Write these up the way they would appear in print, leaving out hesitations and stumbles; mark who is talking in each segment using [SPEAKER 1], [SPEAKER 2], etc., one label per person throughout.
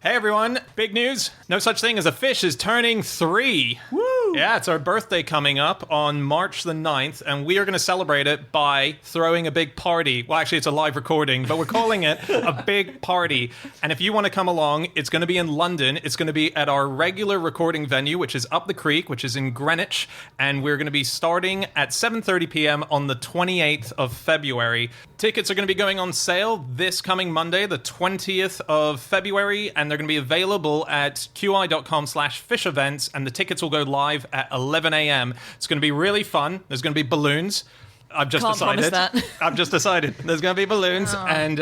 [SPEAKER 1] Hey everyone, big news. No such thing as a fish is turning 3.
[SPEAKER 2] Woo!
[SPEAKER 1] Yeah, it's our birthday coming up on March the 9th, and we are going to celebrate it by throwing a big party. Well, actually, it's a live recording, but we're calling it a big party. And if you want to come along, it's going to be in London. It's going to be at our regular recording venue, which is up the creek, which is in Greenwich. And we're going to be starting at 7:30 p.m. on the 28th of February. Tickets are going to be going on sale this coming Monday, the 20th of February, and they're going to be available at qi.com/fish events, and the tickets will go live at 11 a.m. It's going to be really fun. There's going to be balloons. I've just decided. I've just decided. There's going to be balloons and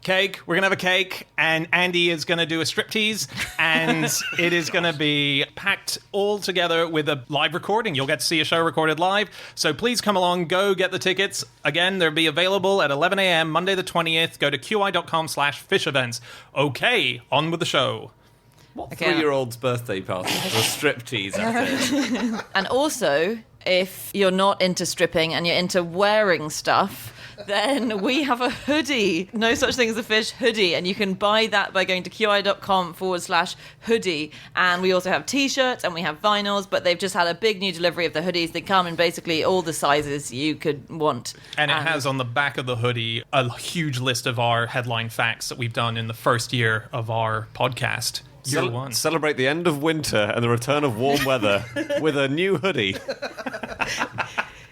[SPEAKER 2] Cake.
[SPEAKER 1] We're going to have a cake, and Andy is going to do a striptease, and it is going to be packed all together with a live recording. You'll get to see a show recorded live, so please come along, go get the tickets. Again, they'll be available at 11 a.m. Monday the 20th. Go to qi.com/fish events. Okay, on with the show.
[SPEAKER 2] What 3-year-old's birthday party? A striptease at it.
[SPEAKER 3] And also, if you're not into stripping and you're into wearing stuff, then we have a hoodie. No such thing as a fish hoodie. And you can buy that by going to qi.com/hoodie. And we also have t-shirts and we have vinyls, but they've just had a big new delivery of the hoodies. They come in basically all the sizes you could want.
[SPEAKER 1] And it has on the back of the hoodie a huge list of our headline facts that we've done in the first year of our podcast. Year one.
[SPEAKER 2] Celebrate the end of winter and the return of warm weather with a new hoodie.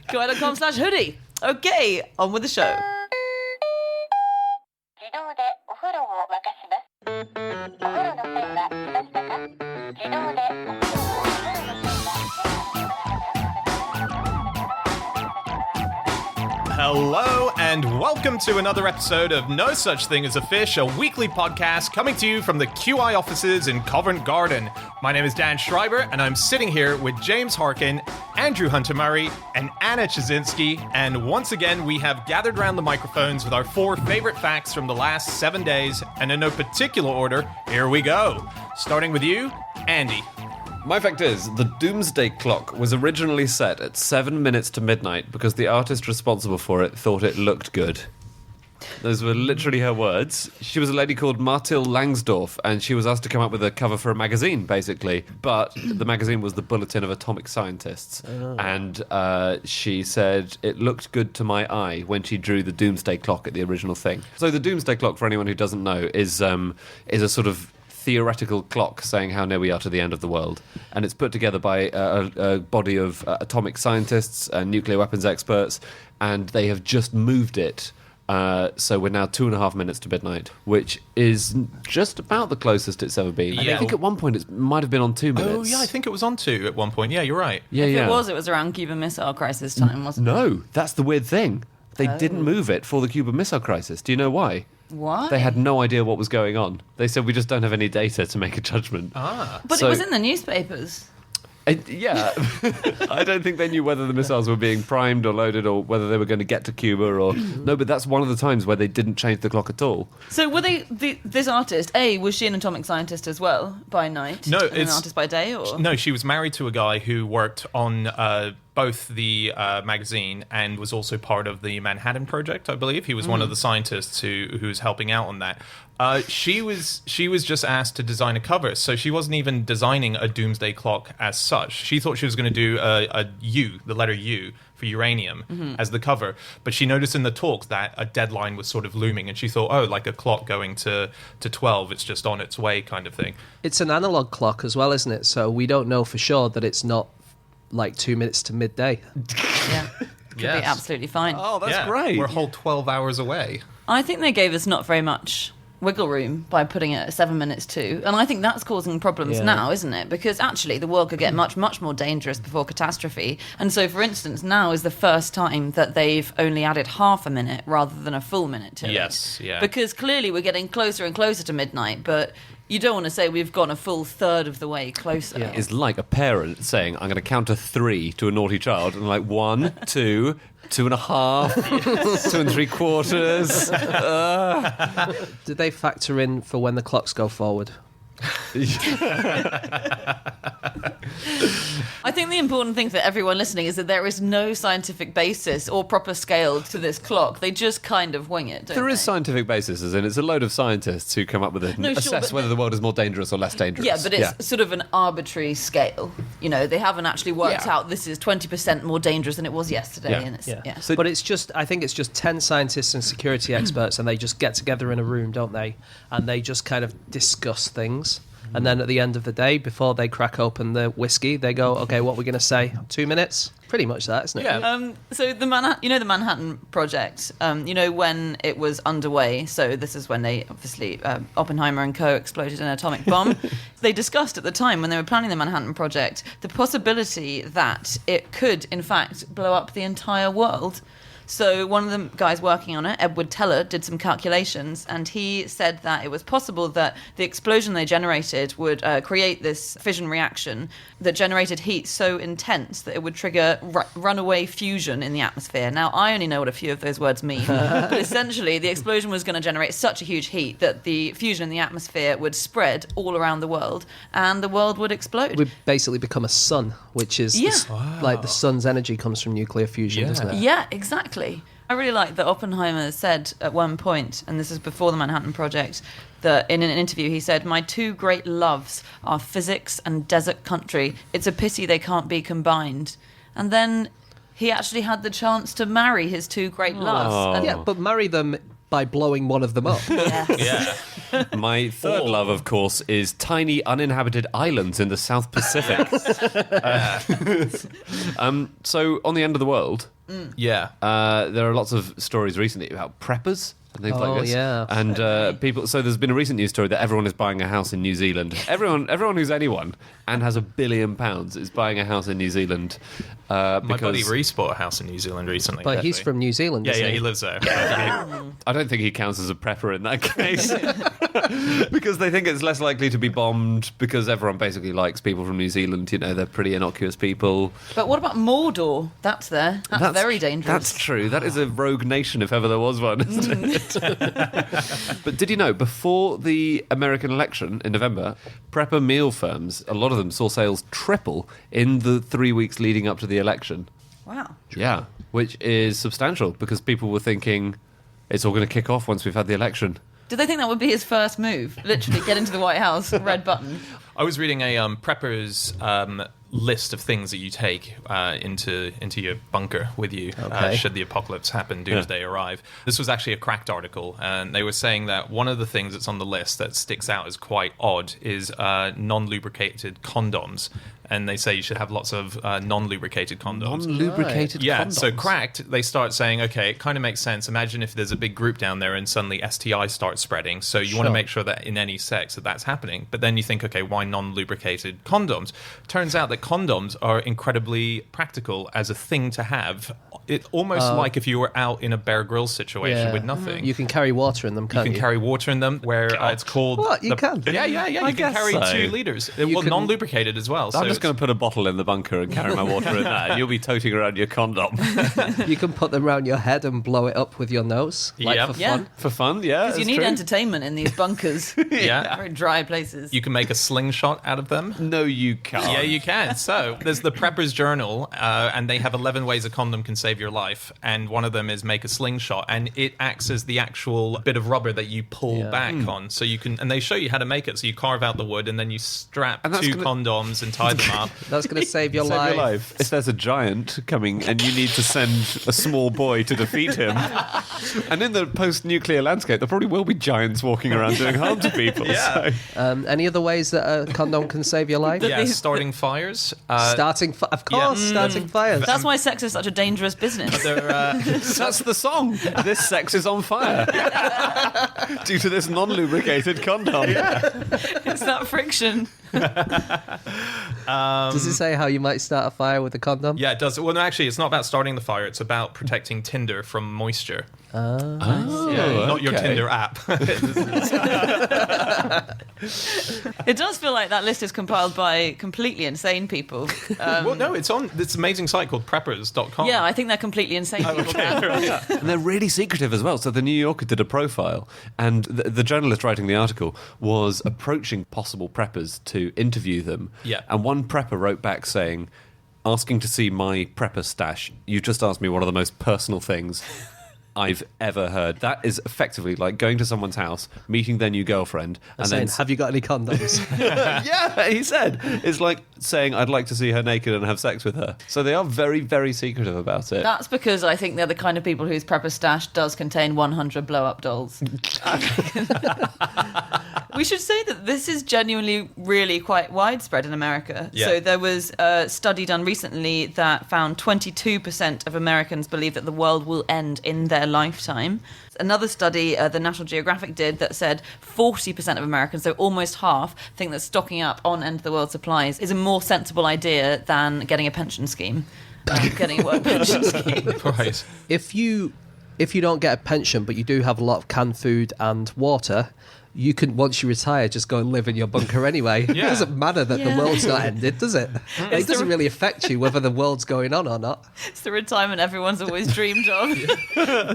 [SPEAKER 3] qi.com/hoodie. Okay, on with the show.
[SPEAKER 1] Hello and welcome to another episode of No Such Thing as a Fish, a weekly podcast coming to you from the QI offices in Covent Garden. My name is Dan Schreiber, and I'm sitting here with James Harkin, Andrew Hunter-Murray, and Anna Chazinski. And once again, we have gathered around the microphones with our 4 favorite facts from the last 7 days, and in no particular order, here we go. Starting with you, Andy.
[SPEAKER 2] My fact is, the Doomsday Clock was originally set at 7 minutes to midnight because the artist responsible for it thought it looked good. Those were literally her words. She was a lady called Martil Langsdorff, and she was asked to come up with a cover for a magazine, basically. But the magazine was the Bulletin of Atomic Scientists. And she said it looked good to my eye when she drew the Doomsday Clock at the original thing. So the Doomsday Clock, for anyone who doesn't know, is a sort of theoretical clock saying how near we are to the end of the world. And it's put together by a body of atomic scientists and nuclear weapons experts, and they have just moved it. So we're now 2.5 minutes to midnight, which is just about the closest it's ever been.
[SPEAKER 1] Yeah.
[SPEAKER 2] I think at one point it might have been on 2 minutes.
[SPEAKER 1] Oh, yeah, I think it was on 2 at one point. Yeah, you're right.
[SPEAKER 2] Yeah,
[SPEAKER 3] If it was around Cuban Missile Crisis time, wasn't it?
[SPEAKER 2] No, that's the weird thing. They didn't move it for the Cuban Missile Crisis. Do you know why?
[SPEAKER 3] Why?
[SPEAKER 2] They had no idea what was going on. They said, we just don't have any data to make a judgment.
[SPEAKER 3] But it was in the newspapers.
[SPEAKER 2] Yeah. I don't think they knew whether the missiles were being primed or loaded or whether they were going to get to Cuba or... No, but that's one of the times where they didn't change the clock at all.
[SPEAKER 3] So were they... this artist, was she an atomic scientist as well by night?
[SPEAKER 1] No,
[SPEAKER 3] and an artist by day? Or?
[SPEAKER 1] No, she was married to a guy who worked on both the magazine and was also part of the Manhattan Project, I believe. He was one of the scientists who was helping out on that. She was just asked to design a cover, so she wasn't even designing a doomsday clock as such. She thought she was going to do a U, the letter U, for uranium as the cover. But she noticed in the talks that a deadline was sort of looming, and she thought, oh, like a clock going to 12, it's just on its way kind of thing.
[SPEAKER 4] It's an analog clock as well, isn't it? So we don't know for sure that it's not like 2 minutes to midday.
[SPEAKER 3] Yeah. Could be absolutely fine.
[SPEAKER 2] Oh, that's great.
[SPEAKER 1] We're a whole 12 hours away.
[SPEAKER 3] I think they gave us not very much wiggle room by putting it at 7 minutes to, and I think that's causing problems now, isn't it? Because actually the world could get much, much more dangerous before catastrophe. And so, for instance, now is the first time that they've only added half a minute rather than a full minute to it.
[SPEAKER 1] Yes, yeah.
[SPEAKER 3] Because clearly we're getting closer and closer to midnight, but you don't want to say we've gone a full third of the way closer.
[SPEAKER 2] Yeah. It's like a parent saying, I'm going to count to 3 to a naughty child, and like 1, 2, 2.5, 2 3/4.
[SPEAKER 4] Did they factor in for when the clocks go forward?
[SPEAKER 3] I think the important thing for everyone listening is that there is no scientific basis or proper scale to this clock. They just kind of wing it, don't
[SPEAKER 2] There
[SPEAKER 3] they?
[SPEAKER 2] is scientific basis, as in it's a load of scientists who come up with it and
[SPEAKER 3] No, sure,
[SPEAKER 2] assess
[SPEAKER 3] but
[SPEAKER 2] whether the world is more dangerous or less dangerous.
[SPEAKER 3] Yeah, but it's sort of an arbitrary scale. You know, they haven't actually worked
[SPEAKER 2] Yeah.
[SPEAKER 3] out this is 20% more dangerous than it was yesterday.
[SPEAKER 1] Yeah.
[SPEAKER 3] And it's,
[SPEAKER 4] Yeah.
[SPEAKER 2] So-
[SPEAKER 4] But I think it's just 10 scientists and security experts, and they just get together in a room, don't they? And they just kind of discuss things. And then at the end of the day, before they crack open the whiskey, they go, okay, what are we going to say? 2 minutes? Pretty much that, isn't it?
[SPEAKER 1] Yeah.
[SPEAKER 3] So the Manhattan Project, when it was underway, so this is when they obviously, Oppenheimer and co. exploded an atomic bomb. They discussed at the time when they were planning the Manhattan Project the possibility that it could, in fact, blow up the entire world. So one of the guys working on it, Edward Teller, did some calculations, and he said that it was possible that the explosion they generated would create this fission reaction that generated heat so intense that it would trigger runaway fusion in the atmosphere. Now, I only know what a few of those words mean, but essentially the explosion was going to generate such a huge heat that the fusion in the atmosphere would spread all around the world, and the world would explode.
[SPEAKER 4] We basically become a sun, which is like the sun's energy comes from nuclear fusion, doesn't it?
[SPEAKER 3] Yeah, exactly. I really like that Oppenheimer said at one point, and this is before the Manhattan Project, that in an interview he said, "My two great loves are physics and desert country. It's a pity they can't be combined." And then he actually had the chance to marry his two great loves. And
[SPEAKER 4] Yeah, but marry them by blowing one of them up.
[SPEAKER 3] yes.
[SPEAKER 1] Yeah.
[SPEAKER 2] My third love, of course, is tiny uninhabited islands in the South Pacific. So, on the end of the world,
[SPEAKER 1] Yeah.
[SPEAKER 2] there are lots of stories recently about preppers and things like this.
[SPEAKER 4] yeah.
[SPEAKER 2] And people. So there's been a recent news story that everyone is buying a house in New Zealand. Everyone who's anyone and has £1 billion is buying a house in New Zealand.
[SPEAKER 1] My
[SPEAKER 2] Because
[SPEAKER 1] buddy Reese bought a house in New Zealand recently.
[SPEAKER 4] But he's
[SPEAKER 1] actually.
[SPEAKER 4] from New Zealand,
[SPEAKER 1] Yeah,
[SPEAKER 4] isn't
[SPEAKER 1] yeah,
[SPEAKER 4] he?
[SPEAKER 1] he lives there.
[SPEAKER 2] I don't think he counts as a prepper in that case. Because they think it's less likely to be bombed because everyone basically likes people from New Zealand. You know, they're pretty innocuous people.
[SPEAKER 3] But what about Mordor? That's there. That's very dangerous.
[SPEAKER 2] That's true. That is a rogue nation if ever there was one, isn't it? But did you know, before the American election in November, prepper meal firms, a lot of them saw sales triple in the 3 weeks leading up to the election.
[SPEAKER 3] Wow.
[SPEAKER 2] Yeah, which is substantial because people were thinking it's all going to kick off once we've had the election.
[SPEAKER 3] Did they think that would be his first move? Literally, get into the White House, red button.
[SPEAKER 1] I was reading a prepper's list of things that you take into your bunker with you should the apocalypse happen, doomsday arrive. This was actually a Cracked article, and they were saying that one of the things that's on the list that sticks out as quite odd is non-lubricated condoms. And they say you should have lots of non-lubricated condoms.
[SPEAKER 2] Non-lubricated
[SPEAKER 1] Yeah,
[SPEAKER 2] condoms.
[SPEAKER 1] so Cracked, they start saying, okay, it kind of makes sense. Imagine if there's a big group down there and suddenly STIs start spreading. So you want to make sure that in any sex that's happening. But then you think, okay, why non-lubricated condoms? Turns out that condoms are incredibly practical as a thing to have. It's almost like if you were out in a Bear Grylls situation with nothing.
[SPEAKER 4] You can carry water in them,
[SPEAKER 1] You
[SPEAKER 4] can't
[SPEAKER 1] can
[SPEAKER 4] you?
[SPEAKER 1] carry water in them where it's called...
[SPEAKER 4] What? You can?
[SPEAKER 1] Yeah. You can
[SPEAKER 2] guess
[SPEAKER 1] carry
[SPEAKER 2] so.
[SPEAKER 1] 2 litres. Well,
[SPEAKER 4] can-
[SPEAKER 1] non-lubricated as well.
[SPEAKER 2] I'm just going to put a bottle in the bunker and carry my water in that. You'll be toting around your condom.
[SPEAKER 4] You can put them around your head and blow it up with your nose, like
[SPEAKER 1] Yep.
[SPEAKER 4] for
[SPEAKER 3] Yeah.
[SPEAKER 4] fun.
[SPEAKER 2] For fun, yeah.
[SPEAKER 3] Because you
[SPEAKER 2] it's
[SPEAKER 3] need
[SPEAKER 2] true.
[SPEAKER 3] entertainment in these bunkers.
[SPEAKER 1] Yeah.
[SPEAKER 3] Very dry places.
[SPEAKER 1] You can make a slingshot out of them.
[SPEAKER 2] No, you can't.
[SPEAKER 1] Yeah, you can. So there's the Prepper's Journal, and they have 11 ways a condom can save your life. And one of them is make a slingshot, and it acts as the actual bit of rubber that you pull back on. So you can, and they show you how to make it. So you carve out the wood, and then you strap
[SPEAKER 2] And that's
[SPEAKER 1] 2
[SPEAKER 2] gonna-
[SPEAKER 1] condoms and tie them up.
[SPEAKER 4] That's going to save your
[SPEAKER 2] Save
[SPEAKER 4] life.
[SPEAKER 2] your life. If there's a giant coming and you need to send a small boy to defeat him, and in the post-nuclear landscape, there probably will be giants walking around doing harm to people.
[SPEAKER 1] Yeah.
[SPEAKER 2] So.
[SPEAKER 4] Any other ways that a condom can save your life?
[SPEAKER 1] Yeah, starting fires.
[SPEAKER 4] Of course, starting fires.
[SPEAKER 3] That's why sex is such a dangerous business.
[SPEAKER 2] That's the song. This sex is on fire due to this non-lubricated condom.
[SPEAKER 3] It's that friction.
[SPEAKER 4] Does it say how you might start a fire with a condom?
[SPEAKER 1] Yeah, it does. Well, no, actually, it's not about starting the fire. It's about protecting Tinder from moisture. Not your
[SPEAKER 2] okay.
[SPEAKER 1] Tinder app.
[SPEAKER 3] It does feel like that list is compiled by completely insane people.
[SPEAKER 1] Well, no, it's on this amazing site called preppers.com.
[SPEAKER 3] Yeah, I think they're completely insane people. now.
[SPEAKER 2] And they're really secretive as well. So the New Yorker did a profile, and the journalist writing the article was approaching possible preppers to interview them.
[SPEAKER 1] Yeah.
[SPEAKER 2] And one prepper wrote back saying, asking to see my prepper stash. You just asked me one of the most personal things I've ever heard. That is effectively like going to someone's house, meeting their new girlfriend, and
[SPEAKER 4] saying,
[SPEAKER 2] then
[SPEAKER 4] have you got any condoms?
[SPEAKER 2] yeah, he said it's like saying I'd like to see her naked and have sex with her. So they are very, very secretive about it.
[SPEAKER 3] That's because I think they're the kind of people whose prepper stash does contain 100 blow-up dolls. We should say that this is genuinely really quite widespread in America.
[SPEAKER 1] Yeah.
[SPEAKER 3] So there was a study done recently that found 22% of Americans believe that the world will end in their lifetime. Another study the National Geographic did that said 40% of Americans, so almost half, think that stocking up on end-of-the-world supplies is a more sensible idea than getting a pension scheme. Getting a work pension scheme.
[SPEAKER 1] Right.
[SPEAKER 4] If you don't get a pension, but you do have a lot of canned food and water, you can, once you retire, just go and live in your bunker anyway. It doesn't matter that the world's not ended, does it? It doesn't really affect you whether the world's going on or not.
[SPEAKER 3] It's the retirement everyone's always dreamed of.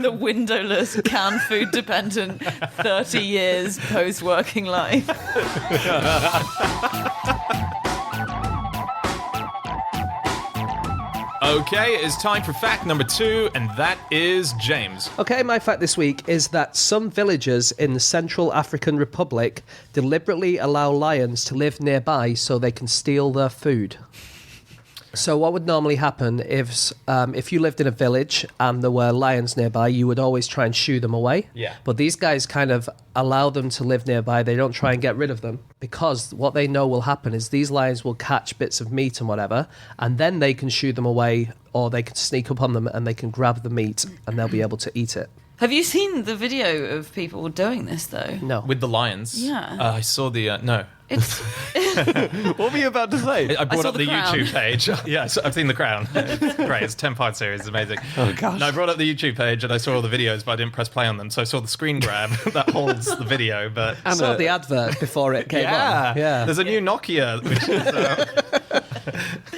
[SPEAKER 3] The windowless, canned food dependent, 30 years post-working life.
[SPEAKER 1] Okay, it's time for fact number 2, and that is James.
[SPEAKER 4] Okay, my fact this week is that some villagers in the Central African Republic deliberately allow lions to live nearby so they can steal their food. So what would normally happen if you lived in a village and there were lions nearby, you would always try and shoo them away.
[SPEAKER 1] Yeah.
[SPEAKER 4] But these guys kind of allow them to live nearby. They don't try and get rid of them because what they know will happen is these lions will catch bits of meat and whatever, and then they can shoo them away or they can sneak up on them and they can grab the meat and they'll be able to eat it.
[SPEAKER 3] Have you seen the video of people doing this, though?
[SPEAKER 4] No.
[SPEAKER 1] With the lions?
[SPEAKER 3] Yeah.
[SPEAKER 1] I saw the... no.
[SPEAKER 3] It's
[SPEAKER 2] What were you about to say?
[SPEAKER 1] I brought
[SPEAKER 3] saw
[SPEAKER 1] up
[SPEAKER 3] The
[SPEAKER 1] the
[SPEAKER 3] Crown.
[SPEAKER 1] YouTube page. Yes, I've seen The Crown. It's great. It's a 10-part series. It's amazing.
[SPEAKER 2] Oh, gosh.
[SPEAKER 1] No, I brought up the YouTube page and I saw all the videos, but I didn't press play on them. So I saw the screen grab that holds the video. But
[SPEAKER 4] I saw the advert before it came on. Yeah.
[SPEAKER 1] There's a new Nokia, which is...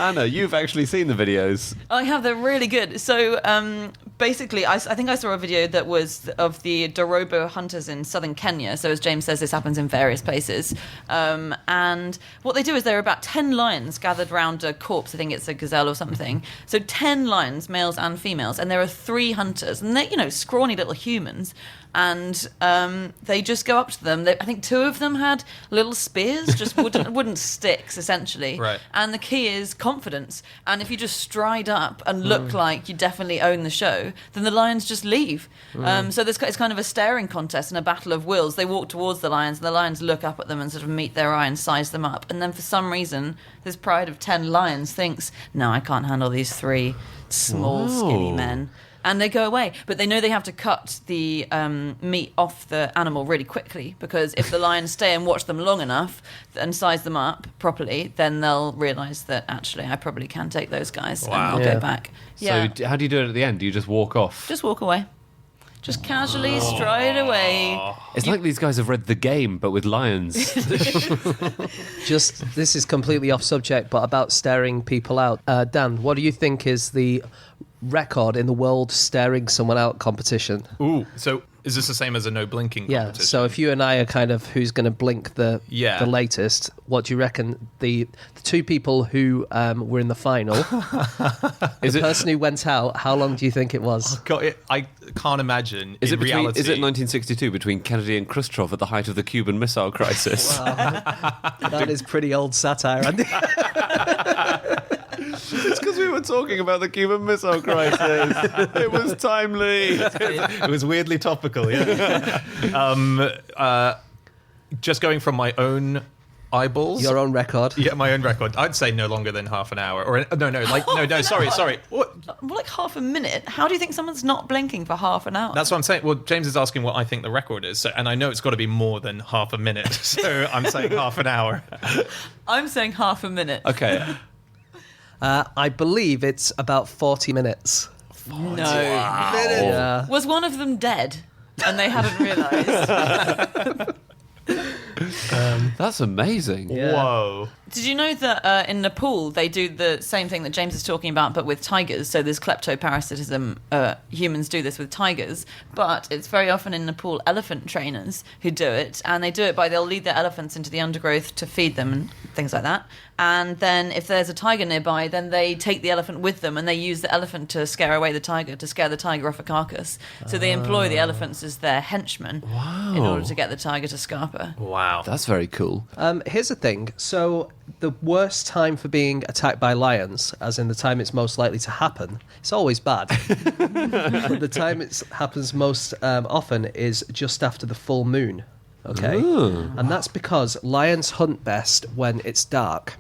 [SPEAKER 2] Anna, you've actually seen the videos.
[SPEAKER 3] I have. They're really good. So basically, I think I saw a video that was of the Dorobo hunters in southern Kenya. So as James says, this happens in various places. And what they do is there are about 10 lions gathered around a corpse. I think it's a gazelle or something. So 10 lions, males and females, and there are 3 hunters, and they're scrawny little humans. And they just go up to them. I think 2 of them had little spears, just wooden sticks, essentially.
[SPEAKER 1] Right.
[SPEAKER 3] And the key is confidence. And if you just stride up and look like you definitely own the show, then the lions just leave. So it's kind of a staring contest and a battle of wills. They walk towards the lions, and the lions look up at them and sort of meet their eye and size them up. And then for some reason, this pride of 10 lions thinks, no, I can't handle these 3 small, skinny men. And they go away. But they know they have to cut the meat off the animal really quickly, because if the lions stay and watch them long enough and size them up properly, then they'll realise that, actually, I probably can take those guys and I'll go back. Yeah.
[SPEAKER 2] So how do you do it at the end? Do you just walk off?
[SPEAKER 3] Just walk away. Just casually stride away.
[SPEAKER 2] It's like these guys have read The Game, but with lions.
[SPEAKER 4] This is completely off subject, but about staring people out. Dan, what do you think is the record in the world staring someone out competition?
[SPEAKER 1] Ooh, so is this the same as a no blinking
[SPEAKER 4] Yeah,
[SPEAKER 1] competition?
[SPEAKER 4] so if you and I are kind of who's going to blink the
[SPEAKER 1] Yeah.
[SPEAKER 4] latest, what do you reckon the 2 people who were in the final, the person who went out, how long do you think it was?
[SPEAKER 1] God, I can't imagine
[SPEAKER 2] Is
[SPEAKER 1] in
[SPEAKER 2] it
[SPEAKER 1] reality.
[SPEAKER 2] Is it 1962 between Kennedy and Khrushchev at the height of the Cuban Missile Crisis?
[SPEAKER 4] That is pretty old satire, Andy.
[SPEAKER 2] It's because we were talking about the Cuban Missile Crisis. It was timely.
[SPEAKER 1] It was weirdly topical, yeah. Just going from my own eyeballs.
[SPEAKER 4] Your own record.
[SPEAKER 1] Yeah, my own record. I'd say no longer than half an hour. Or sorry. What?
[SPEAKER 3] Well, like half a minute? How do you think someone's not blinking for half an hour?
[SPEAKER 1] That's what I'm saying. Well, James is asking what I think the record is, and I know it's got to be more than half a minute. So I'm saying half an hour.
[SPEAKER 3] I'm saying half a minute.
[SPEAKER 2] Okay.
[SPEAKER 4] I believe it's about 40 minutes.
[SPEAKER 3] No.
[SPEAKER 4] Yeah.
[SPEAKER 3] Was one of them dead and they hadn't realised?
[SPEAKER 2] That's amazing.
[SPEAKER 4] Yeah.
[SPEAKER 1] Whoa.
[SPEAKER 3] Did you know that in Nepal they do the same thing that James is talking about, but with tigers? So there's kleptoparasitism. Humans do this with tigers, but it's very often in Nepal elephant trainers who do it, and they do it by they'll lead their elephants into the undergrowth to feed them and things like that. And then if there's a tiger nearby, then they take the elephant with them, and they use the elephant to scare away the tiger, to scare the tiger off a carcass. So they employ the elephants as their henchmen in order to get the tiger to scarper.
[SPEAKER 1] Wow.
[SPEAKER 2] That's very cool.
[SPEAKER 4] Here's the thing. So the worst time for being attacked by lions, as in the time it's most likely to happen, it's always bad. But the time it happens most often is just after the full moon. Okay? And that's because lions hunt best when it's dark.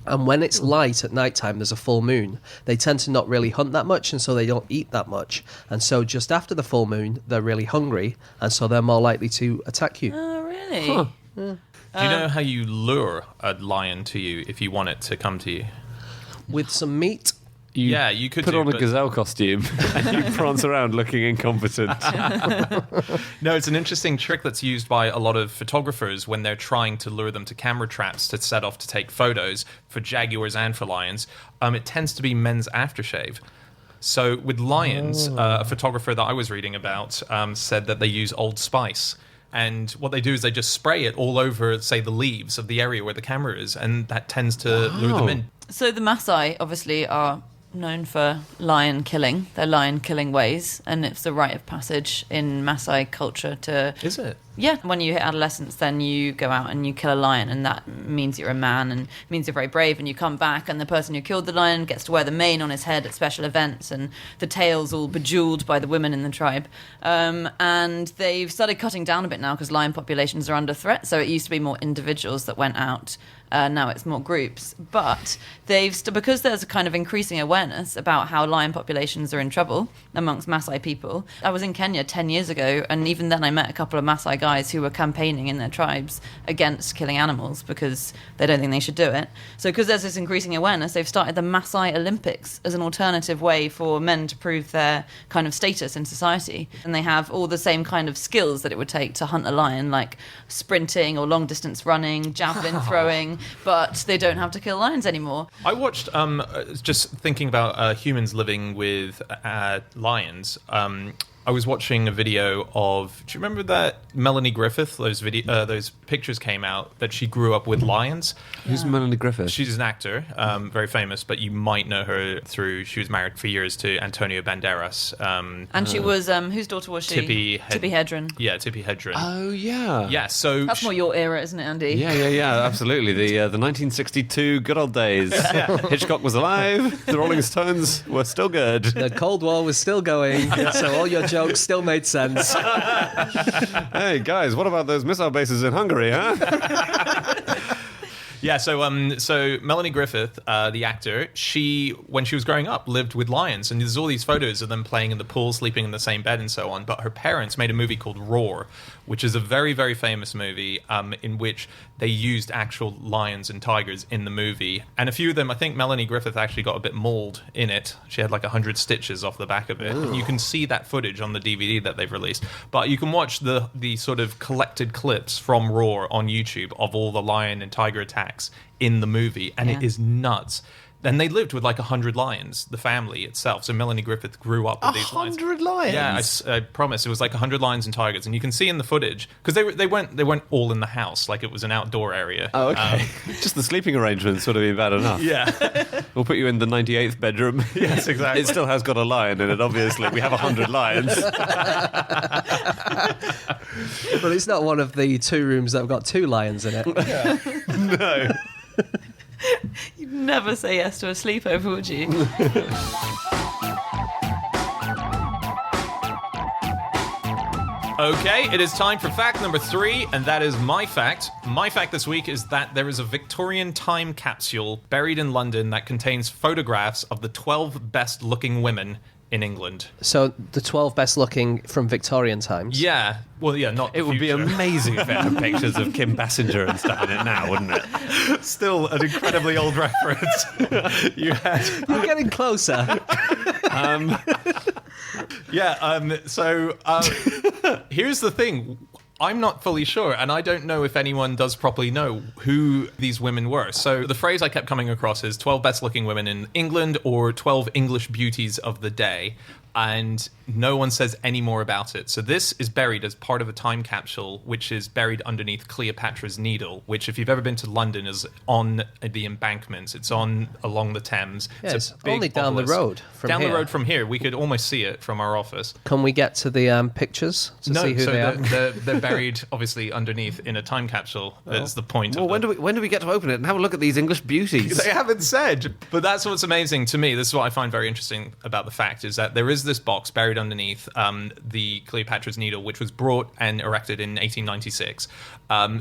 [SPEAKER 4] And when it's light at night time, there's a full moon. They tend to not really hunt that much, and so they don't eat that much. And so just after the full moon, they're really hungry, and so they're more likely to attack you.
[SPEAKER 3] Oh, really?
[SPEAKER 2] Huh.
[SPEAKER 1] Do you know how you lure a lion to you if you want it to come to you?
[SPEAKER 4] With some meat.
[SPEAKER 1] You could
[SPEAKER 2] put
[SPEAKER 1] do,
[SPEAKER 2] on a
[SPEAKER 1] but-
[SPEAKER 2] gazelle costume and you prance around looking incompetent.
[SPEAKER 1] No, it's an interesting trick that's used by a lot of photographers when they're trying to lure them to camera traps to set off to take photos for jaguars and for lions. It tends to be men's aftershave. So with lions, a photographer that I was reading about said that they use Old Spice. And what they do is they just spray it all over, say, the leaves of the area where the camera is, and that tends to lure them in.
[SPEAKER 3] So the Maasai obviously are known for lion killing, their lion killing ways, and it's the rite of passage in Maasai culture to...
[SPEAKER 1] Is it?
[SPEAKER 3] Yeah, when you hit adolescence, then you go out and you kill a lion, and that means you're a man and means you're very brave, and you come back, and the person who killed the lion gets to wear the mane on his head at special events, and the tail's all bejeweled by the women in the tribe. And they've started cutting down a bit now because lion populations are under threat, so it used to be more individuals that went out. Now it's more groups. But because there's a kind of increasing awareness about how lion populations are in trouble amongst Maasai people. I was in Kenya 10 years ago, and even then I met a couple of Maasai guys who were campaigning in their tribes against killing animals because they don't think they should do it. So because there's this increasing awareness, they've started the Maasai Olympics as an alternative way for men to prove their kind of status in society. And they have all the same kind of skills that it would take to hunt a lion, like sprinting or long distance running, javelin throwing, but they don't have to kill lions anymore.
[SPEAKER 1] I watched, just thinking about humans living with lions. I was watching a video of. Do you remember that Melanie Griffith? Those pictures came out that she grew up with lions.
[SPEAKER 2] Who's Melanie Griffith?
[SPEAKER 1] She's an actor, very famous, but you might know her through. She was married for years to Antonio Banderas.
[SPEAKER 3] And she was whose daughter was she? Tippi Hedren.
[SPEAKER 1] Yeah, Tippi Hedren.
[SPEAKER 2] Oh, yeah.
[SPEAKER 1] Yeah, so
[SPEAKER 3] That's more your era, isn't it, Andy?
[SPEAKER 2] Yeah, absolutely. The 1962 good old days. Hitchcock was alive. The Rolling Stones were still good.
[SPEAKER 4] The Cold War was still going, so all your jokes still made sense.
[SPEAKER 2] Hey, guys, what about those missile bases in Hungary, huh?
[SPEAKER 1] Yeah, so Melanie Griffith, the actor, when she was growing up, lived with lions, and there's all these photos of them playing in the pool, sleeping in the same bed, and so on. But her parents made a movie called Roar, which is a very, very famous movie in which they used actual lions and tigers in the movie. And a few of them, I think Melanie Griffith actually got a bit mauled in it. She had like 100 stitches off the back of it. And you can see that footage on the DVD that they've released. But you can watch the sort of collected clips from Roar on YouTube of all the lion and tiger attacks in the movie, and it is nuts. And they lived with like 100 lions, the family itself. So Melanie Griffith grew up with these lions.
[SPEAKER 2] 100 lions?
[SPEAKER 1] Yeah, I promise. It was like 100 lions and tigers, and you can see in the footage because they weren't all in the house, like it was an outdoor area.
[SPEAKER 2] Oh, okay. Just the sleeping arrangements would have been bad enough.
[SPEAKER 1] Yeah.
[SPEAKER 2] We'll put you in the 98th bedroom.
[SPEAKER 1] Yes, exactly.
[SPEAKER 2] It still has got a lion in it, obviously. We have 100 lions.
[SPEAKER 4] But it's not one of the two rooms that have got two lions in it.
[SPEAKER 2] No.
[SPEAKER 3] You'd never say yes to a sleepover, would you?
[SPEAKER 1] Okay, it is time for fact number 3, and that is my fact. My fact this week is that there is a Victorian time capsule buried in London that contains photographs of the 12 best-looking women in England.
[SPEAKER 4] So the 12 best looking from Victorian times.
[SPEAKER 1] Yeah. Well, yeah, not
[SPEAKER 2] It would be amazing if it had pictures of Kim Basinger and stuff in it now, wouldn't it?
[SPEAKER 1] Still an incredibly old reference. You're
[SPEAKER 4] getting closer.
[SPEAKER 1] Yeah, so here's the thing. I'm not fully sure, and I don't know if anyone does properly know who these women were. So the phrase I kept coming across is 12 best-looking women in England or 12 English beauties of the day, and no one says any more about it. So this is buried as part of a time capsule, which is buried underneath Cleopatra's Needle, which, if you've ever been to London, is on the embankments. It's on along the Thames.
[SPEAKER 4] Yeah, it's
[SPEAKER 1] a big
[SPEAKER 4] only down the
[SPEAKER 1] obelisk.
[SPEAKER 4] road from
[SPEAKER 1] down
[SPEAKER 4] here.
[SPEAKER 1] the road from here. We could almost see it from our office.
[SPEAKER 4] Can we get to the pictures to see who
[SPEAKER 1] so
[SPEAKER 4] they are?
[SPEAKER 1] they're buried obviously underneath in a time capsule. That's the point.
[SPEAKER 2] Well,
[SPEAKER 1] of
[SPEAKER 2] when do we get to open it and have a look at these English beauties?
[SPEAKER 1] They haven't said, but that's what's amazing to me. This is what I find very interesting about the fact is that there is this box buried underneath the Cleopatra's Needle, which was brought and erected in 1896.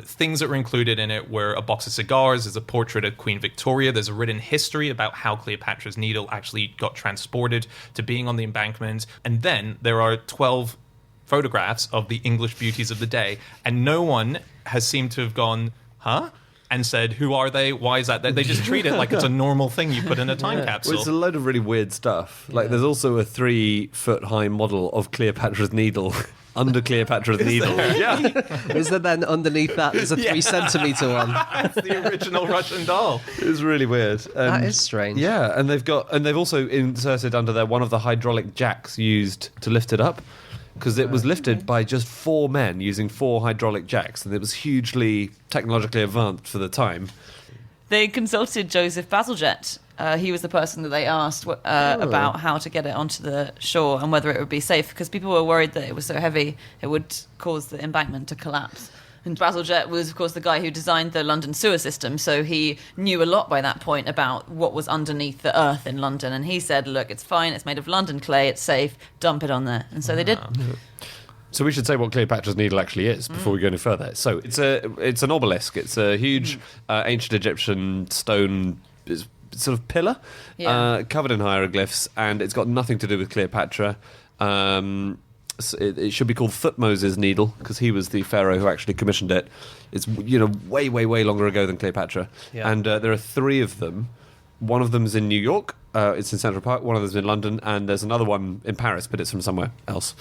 [SPEAKER 1] Things that were included in it were a box of cigars, there's a portrait of Queen Victoria, there's a written history about how Cleopatra's Needle actually got transported to being on the embankment, and then there are 12 photographs of the English beauties of the day, and no one has seemed to have gone, huh? And said, who are they? Why is that? They just treat it like it's a normal thing you put in a time capsule.
[SPEAKER 2] Well, it's a load of really weird stuff. Like, there's also a 3-foot-high model of Cleopatra's Needle under Cleopatra's Needle.
[SPEAKER 1] Yeah,
[SPEAKER 4] Is there then underneath that there's a 3-centimeter one?
[SPEAKER 1] it's the original Russian doll.
[SPEAKER 2] It's really weird.
[SPEAKER 4] That is strange.
[SPEAKER 2] Yeah, and they've also inserted under there one of the hydraulic jacks used to lift it up, because it was lifted by just 4 men using 4 hydraulic jacks, and it was hugely technologically advanced for the time.
[SPEAKER 3] They consulted Joseph Bazalgette. He was the person that they asked about how to get it onto the shore and whether it would be safe, because people were worried that it was so heavy it would cause the embankment to collapse. And Bazalgette was, of course, the guy who designed the London sewer system, so he knew a lot by that point about what was underneath the earth in London. And he said, look, it's fine, it's made of London clay, it's safe, dump it on there. And so they did.
[SPEAKER 2] So we should say what Cleopatra's Needle actually is before we go any further. So it's an obelisk. It's a huge ancient Egyptian stone sort of pillar covered in hieroglyphs, and it's got nothing to do with Cleopatra. It should be called Thutmose's Needle, because he was the pharaoh who actually commissioned it. It's way longer ago than Cleopatra.
[SPEAKER 4] Yeah.
[SPEAKER 2] And there are 3 of them. One of them's in New York. It's in Central Park. One of them's in London, and there's another one in Paris, but it's from somewhere else.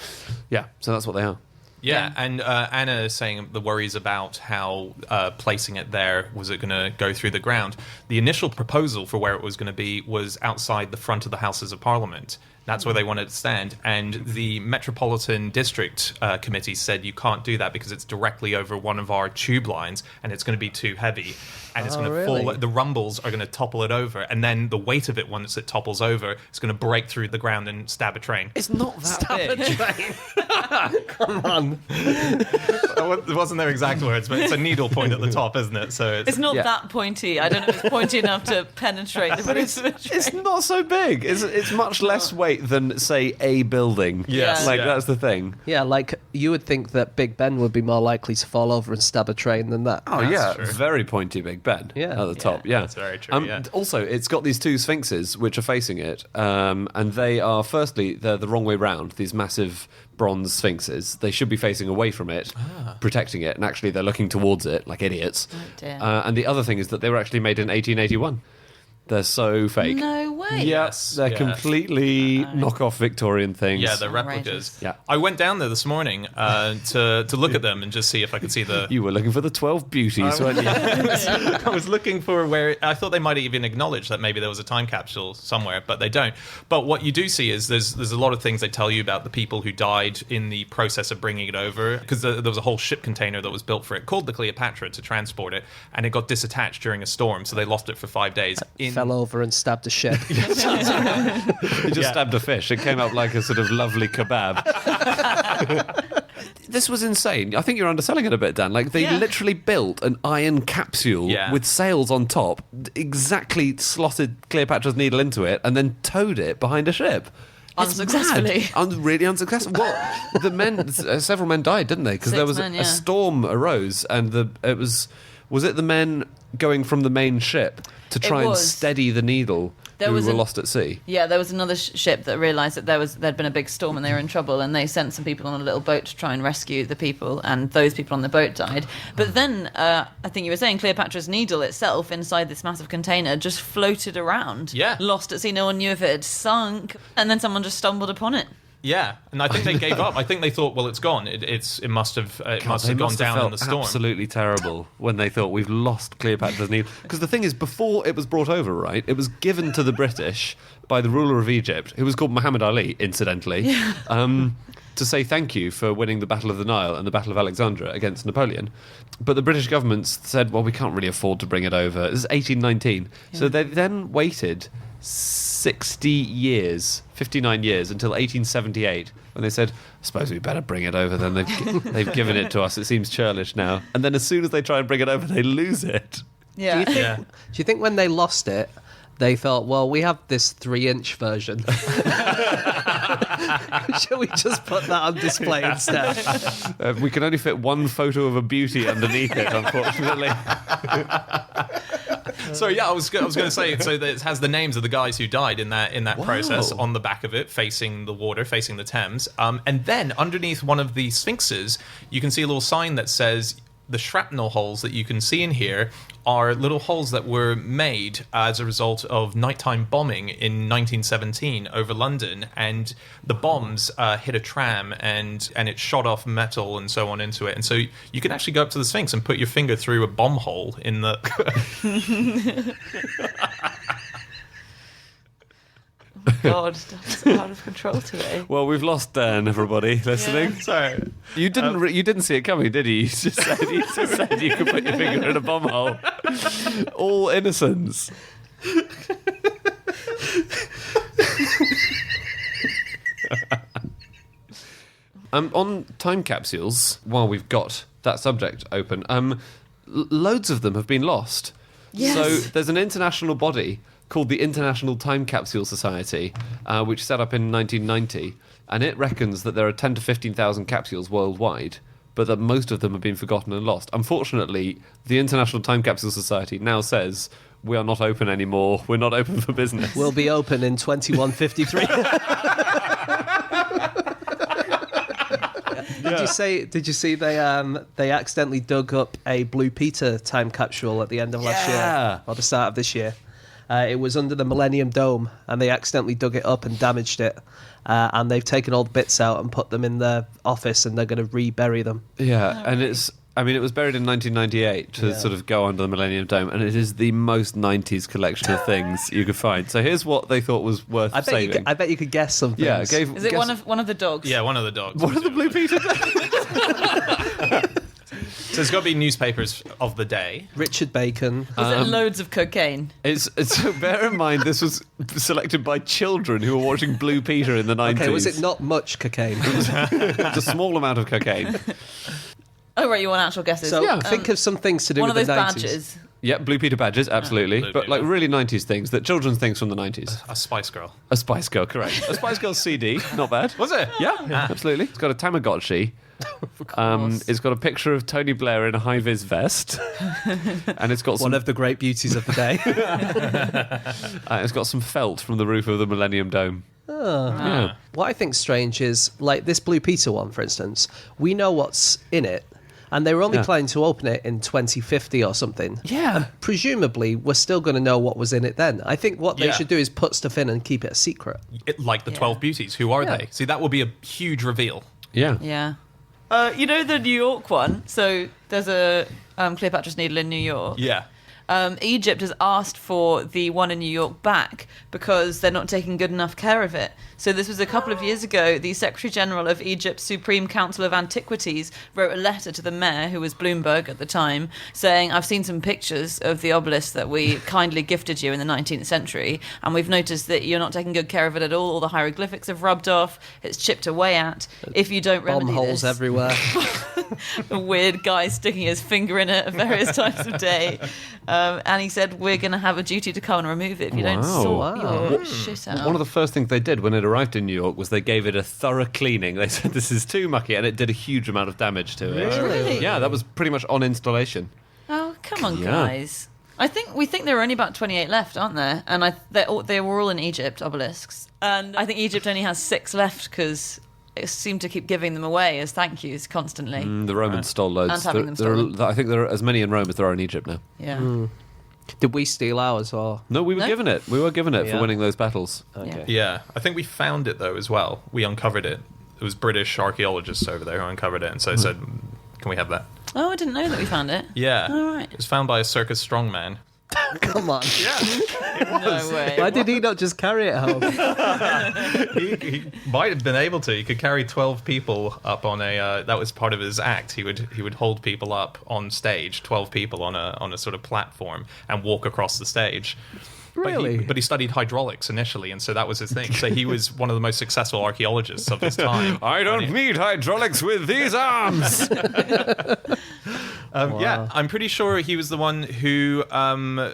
[SPEAKER 2] Yeah, so that's what they are.
[SPEAKER 1] Yeah, and Anna is saying the worries about how placing it there, was it going to go through the ground? The initial proposal for where it was going to be was outside the front of the Houses of Parliament. That's where they wanted it to stand. And the Metropolitan District Committee said you can't do that because it's directly over one of our tube lines and it's going to be too heavy. And it's going to fall. The rumbles are going to topple it over. And then the weight of it, once it topples over, is going to break through the ground and stab a train.
[SPEAKER 2] It's not that big.
[SPEAKER 4] Come on.
[SPEAKER 1] It wasn't their exact words, but it's a needle point at the top, isn't it? So
[SPEAKER 3] It's not that pointy. I don't know if it's pointy enough to penetrate the roof of a
[SPEAKER 2] It's
[SPEAKER 3] train.
[SPEAKER 2] not so big. It's much less weight than, say, a building.
[SPEAKER 1] Yes.
[SPEAKER 2] Like,
[SPEAKER 1] Yeah.
[SPEAKER 2] that's the thing.
[SPEAKER 4] Yeah, like you would think that Big Ben would be more likely to fall over and stab a train than that.
[SPEAKER 2] Oh,
[SPEAKER 1] That's
[SPEAKER 2] yeah.
[SPEAKER 1] true.
[SPEAKER 2] Very pointy Big Ben at the top. Yeah.
[SPEAKER 1] That's very true, yeah.
[SPEAKER 2] Also, it's got these 2 sphinxes which are facing it. And they are, firstly, they're the wrong way round, these massive bronze sphinxes. They should be facing away from it, protecting it. And actually, they're looking towards it like idiots.
[SPEAKER 3] Oh, dear.
[SPEAKER 2] And the other thing is that they were actually made in 1881. They're so fake.
[SPEAKER 3] No way.
[SPEAKER 1] Yes,
[SPEAKER 2] They're
[SPEAKER 1] yeah.
[SPEAKER 2] completely knockoff Victorian things.
[SPEAKER 1] Yeah, they're
[SPEAKER 3] Outrageous.
[SPEAKER 1] replicas.
[SPEAKER 2] Yeah.
[SPEAKER 1] I went down there this morning to look at them and just see if I could see the...
[SPEAKER 2] You were looking for the 12 beauties, weren't you?
[SPEAKER 1] I was looking for where... I thought they might even acknowledge that maybe there was a time capsule somewhere, but they don't. But what you do see is there's a lot of things they tell you about the people who died in the process of bringing it over, because there was a whole ship container that was built for it called the Cleopatra to transport it, and it got disattached during a storm, so they lost it for 5 days.
[SPEAKER 4] Fell over and stabbed a ship.
[SPEAKER 2] He just stabbed a fish. It came up like a sort of lovely kebab. This was insane. I think you're underselling it a bit, Dan. Like, they literally built an iron capsule with sails on top, exactly slotted Cleopatra's Needle into it, and then towed it behind a ship. It's
[SPEAKER 3] Unsuccessfully.
[SPEAKER 2] mad. Really unsuccessful. Well, the men, several men died, didn't they? Because there
[SPEAKER 3] 6
[SPEAKER 2] was
[SPEAKER 3] men,
[SPEAKER 2] a storm arose, and was it the men going from the main ship to try and
[SPEAKER 3] was.
[SPEAKER 2] steady the needle who were lost at sea?
[SPEAKER 3] Yeah, there was another ship that realised that there'd been a big storm and they were in trouble, and they sent some people on a little boat to try and rescue the people, and those people on the boat died. But then, I think you were saying Cleopatra's Needle itself, inside this massive container, just floated around.
[SPEAKER 1] Yeah.
[SPEAKER 3] Lost at sea, no one knew if it had sunk, and then someone just stumbled upon it.
[SPEAKER 1] Yeah, and I think they gave up. I think they thought, well, it's gone. It must have
[SPEAKER 2] They
[SPEAKER 1] gone
[SPEAKER 2] must
[SPEAKER 1] down
[SPEAKER 2] have
[SPEAKER 1] in the
[SPEAKER 2] felt
[SPEAKER 1] storm.
[SPEAKER 2] absolutely terrible when they thought we've lost Cleopatra's Needle. Because the thing is, before it was brought over, right, it was given to the British by the ruler of Egypt, who was called Muhammad Ali, incidentally, to say thank you for winning the Battle of the Nile and the Battle of Alexandria against Napoleon. But the British government said, well, we can't really afford to bring it over. This is 1819. Yeah. So they then waited 60 years, 59 years, until 1878, when they said, I suppose we better bring it over then. They've given it to us. It seems churlish now. And then as soon as they try and bring it over, they lose it.
[SPEAKER 3] Yeah.
[SPEAKER 4] Do you think when they lost it, they thought, well, we have this 3-inch version. Shall we just put that on display instead?
[SPEAKER 2] We can only fit one photo of a beauty underneath it, unfortunately.
[SPEAKER 1] So yeah, I was going to say, so that it has the names of the guys who died in that process on the back of it, facing the water, facing the Thames. And then underneath one of the sphinxes, you can see a little sign that says the shrapnel holes that you can see in here are little holes that were made as a result of nighttime bombing in 1917 over London, and the bombs hit a tram and it shot off metal and so on into it, and so you can actually go up to the Sphinx and put your finger through a bomb hole in the
[SPEAKER 3] God, that's out of control today.
[SPEAKER 2] Well, we've lost Dan, everybody listening.
[SPEAKER 3] Yeah.
[SPEAKER 1] Sorry.
[SPEAKER 2] You didn't see it coming, did you? You just said you could put your finger in a bomb hole. All innocence. On time capsules, while we've got that subject open, loads of them have been lost.
[SPEAKER 3] Yes.
[SPEAKER 2] So there's an international body called the International Time Capsule Society, which set up in 1990, and it reckons that there are 10 to 15,000 capsules worldwide, but that most of them have been forgotten and lost. Unfortunately, the International Time Capsule Society now says, we are not open anymore, we're not open for business.
[SPEAKER 4] We'll be open in 2153. Did you see they accidentally dug up a Blue Peter time capsule at the end of last year, or the start of this year? It was under the Millennium Dome, and they accidentally dug it up and damaged it. And they've taken all the bits out and put them in their office, and they're going to rebury them.
[SPEAKER 2] Yeah, and it was buried in 1998 to sort of go under the Millennium Dome, and it is the most 90s collection of things you could find. So here's what they thought was worth saving.
[SPEAKER 4] I bet you could guess some things.
[SPEAKER 2] Yeah,
[SPEAKER 3] Is it one of the dogs?
[SPEAKER 1] Yeah, one of the dogs.
[SPEAKER 2] What are the Blue Peter
[SPEAKER 1] So there's got to be newspapers of the day.
[SPEAKER 4] Richard Bacon.
[SPEAKER 3] Was it loads of cocaine?
[SPEAKER 2] It's bear in mind this was selected by children who were watching Blue Peter in the 90s.
[SPEAKER 4] Okay, was it not much cocaine?
[SPEAKER 2] It was a small amount of cocaine.
[SPEAKER 3] Oh, right, you want actual guesses?
[SPEAKER 4] So think of some things to do
[SPEAKER 3] one
[SPEAKER 4] with
[SPEAKER 3] of those
[SPEAKER 4] the 90s.
[SPEAKER 3] badges.
[SPEAKER 2] Yeah, Blue Peter badges, absolutely.
[SPEAKER 1] Blue
[SPEAKER 2] But
[SPEAKER 1] Peter.
[SPEAKER 2] like really 90s things, that children's things from the 90s.
[SPEAKER 1] A Spice Girl.
[SPEAKER 2] A Spice Girl, correct. A Spice Girl CD, not bad.
[SPEAKER 1] Was it?
[SPEAKER 2] Yeah, absolutely. It's got a Tamagotchi. It's got a picture of Tony Blair in a high-vis vest. And it's got
[SPEAKER 4] One of the great beauties of the day.
[SPEAKER 2] it's got some felt from the roof of the Millennium Dome. Yeah.
[SPEAKER 4] What I think's strange is, like this Blue Peter one, for instance, we know what's in it, and they were only planning to open it in 2050 or something.
[SPEAKER 2] Yeah.
[SPEAKER 4] And presumably, we're still going to know what was in it then. I think what they should do is put stuff in and keep it a secret.
[SPEAKER 1] Like the 12 Beauties. Who are they? See, that will be a huge reveal.
[SPEAKER 2] Yeah.
[SPEAKER 3] Yeah. You know the New York one? So there's a Cleopatra's Needle in New York.
[SPEAKER 1] Yeah.
[SPEAKER 3] Egypt has asked for the one in New York back because they're not taking good enough care of it. So this was a couple of years ago. The Secretary General of Egypt's Supreme Council of Antiquities wrote a letter to the mayor, who was Bloomberg at the time, saying, I've seen some pictures of the obelisk that we kindly gifted you in the 19th century, and we've noticed that you're not taking good care of it at all. All the hieroglyphics have rubbed off. It's chipped away at. If you don't remedy
[SPEAKER 4] Bomb holes
[SPEAKER 3] this,
[SPEAKER 4] everywhere.
[SPEAKER 3] a weird guy sticking his finger in it at various times of day. And he said, we're going to have a duty to come and remove it if you don't sort your shit out.
[SPEAKER 2] One of the first things they did when it arrived in New York was they gave it a thorough cleaning. They said, this is too mucky, and it did a huge amount of damage to it.
[SPEAKER 3] Really?
[SPEAKER 2] Yeah, that was pretty much on installation.
[SPEAKER 3] Oh, come on,
[SPEAKER 2] Yeah.
[SPEAKER 3] guys. We think there are only about 28 left, aren't there? And they were all in Egypt, obelisks. And I think Egypt only has 6 left because it seemed to keep giving them away as thank yous constantly.
[SPEAKER 2] The Romans stole loads.
[SPEAKER 3] And having them stolen.
[SPEAKER 2] I think there are as many in Rome as there are in Egypt now.
[SPEAKER 3] Yeah.
[SPEAKER 4] Did we steal ours or?
[SPEAKER 2] No, we were
[SPEAKER 3] No?
[SPEAKER 2] given it. We were given it for
[SPEAKER 4] Yeah.
[SPEAKER 2] winning those battles.
[SPEAKER 4] Okay.
[SPEAKER 1] Yeah, I think we found it though as well. We uncovered it. It was British archaeologists over there who uncovered it, and so they said, "Can we have that?"
[SPEAKER 3] Oh, I didn't know that we found it.
[SPEAKER 1] Yeah,
[SPEAKER 3] All right.
[SPEAKER 1] it was found by a circus strongman.
[SPEAKER 4] Come on.
[SPEAKER 3] No way.
[SPEAKER 4] Why did he not just carry it home?
[SPEAKER 1] He might have been able to. He could carry 12 people up on a. That was part of his act. He would hold people up on stage, 12 people on a sort of platform, and walk across the stage.
[SPEAKER 4] Really?
[SPEAKER 1] But he studied hydraulics initially, and so that was his thing. So he was one of the most successful archaeologists of his time.
[SPEAKER 2] I don't need hydraulics with these arms.
[SPEAKER 1] Yeah, I'm pretty sure he was the one who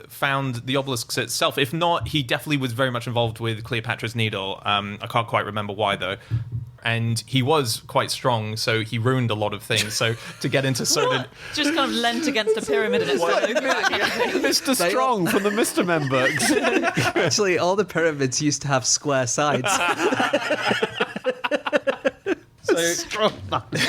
[SPEAKER 1] found the obelisks itself. If not, he definitely was very much involved with Cleopatra's Needle. I can't quite remember why, though. And he was quite strong, so he ruined a lot of things. So to get into certain...
[SPEAKER 3] Just kind of leant against a pyramid and it's fell over.
[SPEAKER 2] Mr. Strong from the Mr. Men books.
[SPEAKER 4] Actually, all the pyramids used to have square sides.
[SPEAKER 1] So,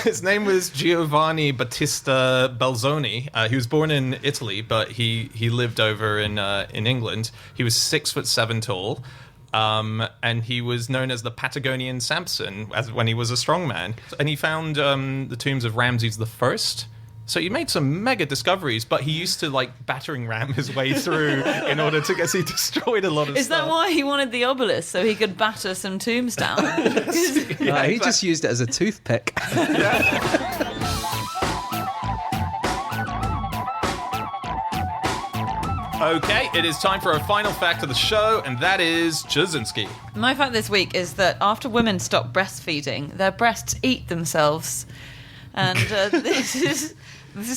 [SPEAKER 1] his name was Giovanni Battista Belzoni. He was born in Italy, but he lived over in England. He was 6'7" tall, and he was known as the Patagonian Samson when he was a strongman. And he found the tombs of Ramses I. So he made some mega discoveries, but he used to battering ram his way through in order to get. He destroyed a lot of
[SPEAKER 3] Is
[SPEAKER 1] stuff.
[SPEAKER 3] that why he wanted the obelisk? So he could batter some tombs down?
[SPEAKER 4] He just used it as a toothpick.
[SPEAKER 1] Okay, it is time for our final fact of the show, and that is Jasinski.
[SPEAKER 3] My fact this week is that after women stop breastfeeding, their breasts eat themselves. And this is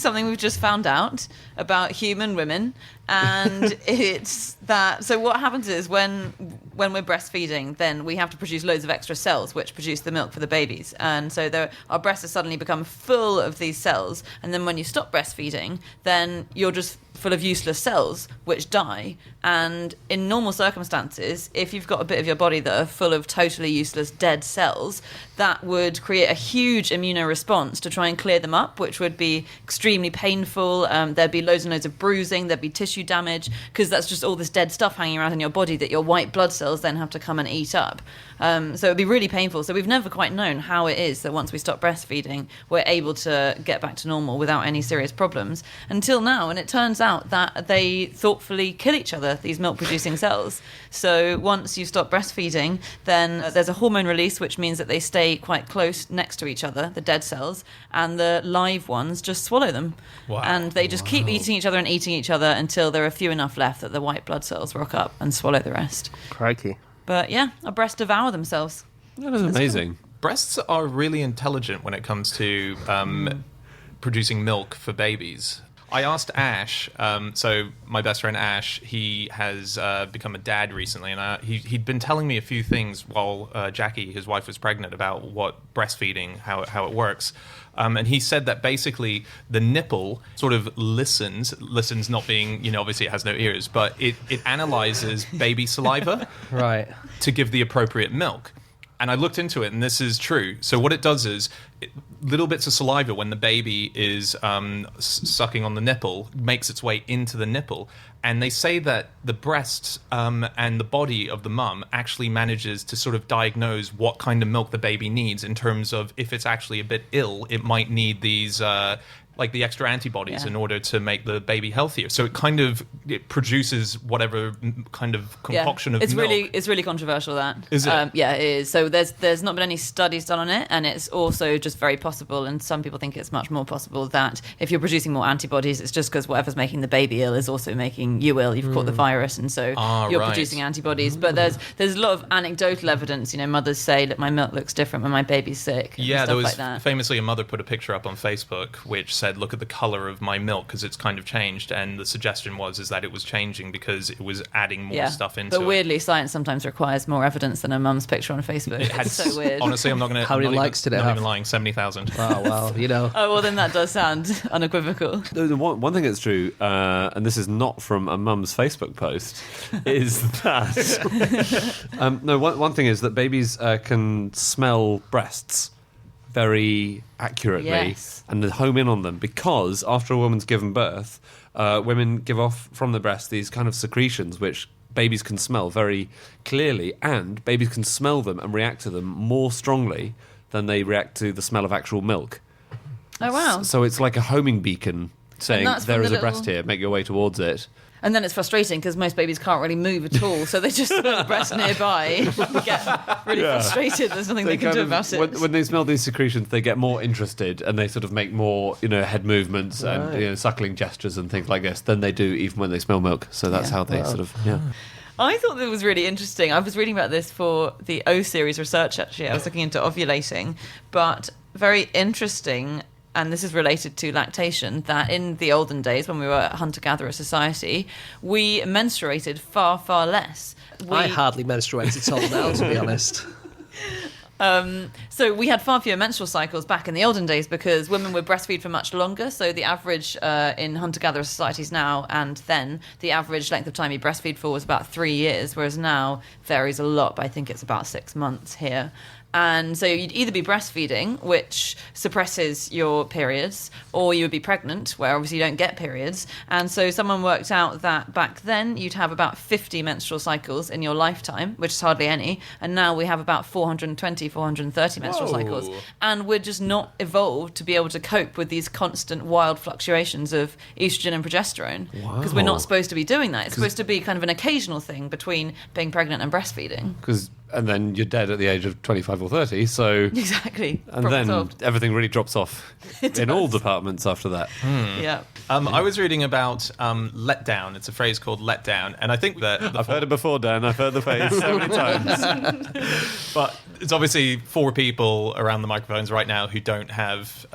[SPEAKER 3] something we've just found out about human women. And it's that... So what happens is when we're breastfeeding, then we have to produce loads of extra cells, which produce the milk for the babies. And so our breasts have suddenly become full of these cells. And then when you stop breastfeeding, then you're just full of useless cells, which die. And in normal circumstances, if you've got a bit of your body that are full of totally useless dead cells, that would create a huge immunoresponse to try and clear them up, which would be extremely painful. There'd be loads and loads of bruising, there'd be tissue damage, because that's just all this dead stuff hanging around in your body that your white blood cells then have to come and eat up. So it'd be really painful. So we've never quite known how it is that once we stop breastfeeding, we're able to get back to normal without any serious problems until now. And it turns out that they thoughtfully kill each other, these milk-producing cells. So once you stop breastfeeding, then there's a hormone release, which means that they stay quite close next to each other, the dead cells, and the live ones just swallow them.
[SPEAKER 1] Wow.
[SPEAKER 3] And they just keep eating each other and eating each other until there are few enough left that the white blood cells rock up and swallow the rest.
[SPEAKER 4] Crikey.
[SPEAKER 3] But yeah, our breasts devour themselves.
[SPEAKER 2] That is amazing.
[SPEAKER 1] Breasts are really intelligent when it comes to producing milk for babies. I asked Ash, so my best friend Ash, he has become a dad recently, and he'd been telling me a few things while Jackie, his wife, was pregnant about what breastfeeding, how it works. And he said that basically the nipple sort of listens not being, obviously it has no ears, but it analyzes baby saliva
[SPEAKER 4] Right.
[SPEAKER 1] to give the appropriate milk. And I looked into it, and this is true. So what it does is, little bits of saliva when the baby is sucking on the nipple makes its way into the nipple. And they say that the breasts and the body of the mum actually manages to sort of diagnose what kind of milk the baby needs in terms of if it's actually a bit ill, it might need these... like the extra antibodies in order to make the baby healthier. So it produces whatever kind of concoction of milk.
[SPEAKER 3] It's really controversial, that.
[SPEAKER 1] Is it?
[SPEAKER 3] Yeah, it is. So there's not been any studies done on it, and it's also just very possible, and some people think it's much more possible, that if you're producing more antibodies, it's just because whatever's making the baby ill is also making you ill. You've caught the virus, and so you're producing antibodies. But there's a lot of anecdotal evidence. Mothers say that my milk looks different when my baby's sick. And
[SPEAKER 1] Yeah,
[SPEAKER 3] stuff
[SPEAKER 1] there was
[SPEAKER 3] like that.
[SPEAKER 1] famously a mother put a picture up on Facebook which said, look at the color of my milk because it's kind of changed, and the suggestion is that it was changing because it was adding more stuff into it.
[SPEAKER 3] But weirdly, science sometimes requires more evidence than a mum's picture on Facebook.
[SPEAKER 1] It had,
[SPEAKER 3] It's so weird.
[SPEAKER 1] Honestly, I'm not going to...
[SPEAKER 4] How many likes did it
[SPEAKER 1] not
[SPEAKER 4] have?
[SPEAKER 1] even lying, 70,000.
[SPEAKER 4] Oh, well,
[SPEAKER 3] Oh, well, then that does sound unequivocal.
[SPEAKER 2] The one thing that's true, and this is not from a mum's Facebook post, is that... one thing is that babies can smell breasts very accurately
[SPEAKER 3] Yes.
[SPEAKER 2] and home in on them, because after a woman's given birth, women give off from the breast these kind of secretions which babies can smell very clearly, and babies can smell them and react to them more strongly than they react to the smell of actual milk.
[SPEAKER 3] Oh, wow.
[SPEAKER 2] So it's like a homing beacon saying,
[SPEAKER 3] that's
[SPEAKER 2] there
[SPEAKER 3] from
[SPEAKER 2] is
[SPEAKER 3] the
[SPEAKER 2] a breast
[SPEAKER 3] little-
[SPEAKER 2] here, make your way towards it.
[SPEAKER 3] And then it's frustrating because most babies can't really move at all, so they just smell the breast nearby, get really frustrated. There's nothing they can
[SPEAKER 2] kind
[SPEAKER 3] do
[SPEAKER 2] of-
[SPEAKER 3] about it.
[SPEAKER 2] when they smell these secretions, they get more interested and they sort of make more, head movements and suckling gestures and things like this than they do even when they smell milk. So that's how they sort of,
[SPEAKER 3] I thought that was really interesting. I was reading about this for the O series research, actually. I was looking into ovulating, but very interesting, and this is related to lactation, that in the olden days when we were a hunter-gatherer society, we menstruated far, far less.
[SPEAKER 4] I hardly menstruate at all now, to be honest.
[SPEAKER 3] So we had far fewer menstrual cycles back in the olden days because women would breastfeed for much longer. So the average in hunter-gatherer societies now and then, the average length of time you breastfeed for was about 3 years, whereas now varies a lot, but I think it's about 6 months here. And so you'd either be breastfeeding, which suppresses your periods, or you would be pregnant, where obviously you don't get periods. And so someone worked out that back then you'd have about 50 menstrual cycles in your lifetime, which is hardly any. And now we have about 420, 430 menstrual cycles. And we're just not evolved to be able to cope with these constant wild fluctuations of estrogen and progesterone. Because we're not supposed to be doing that. It's supposed to be kind of an occasional thing between being pregnant and breastfeeding.
[SPEAKER 2] and then you're dead at the age of 25 or 30, so...
[SPEAKER 3] Exactly.
[SPEAKER 2] And
[SPEAKER 3] Problem
[SPEAKER 2] then
[SPEAKER 3] solved.
[SPEAKER 2] everything really drops off in all departments after that.
[SPEAKER 3] Yeah.
[SPEAKER 1] I was reading about letdown. It's a phrase called letdown, and I think that
[SPEAKER 2] I've heard it before, Dan. I've heard the phrase so many times.
[SPEAKER 1] but it's obviously 4 people around the microphones right now who don't have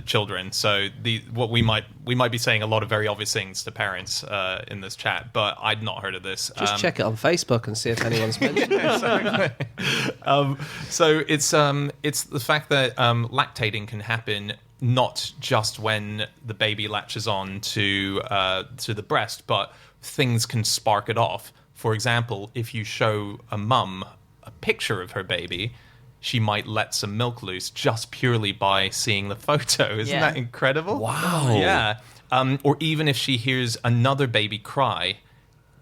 [SPEAKER 1] children. So what we might be saying a lot of very obvious things to parents in this chat, but I'd not heard of this.
[SPEAKER 4] Just check it on Facebook and see if anyone's mentioned it.
[SPEAKER 1] So it's the fact that lactating can happen not just when the baby latches on to the breast, but things can spark it off. For example, if you show a mum a picture of her baby, she might let some milk loose just purely by seeing the photo. Isn't that incredible?
[SPEAKER 2] Wow.
[SPEAKER 1] Yeah. Or even if she hears another baby cry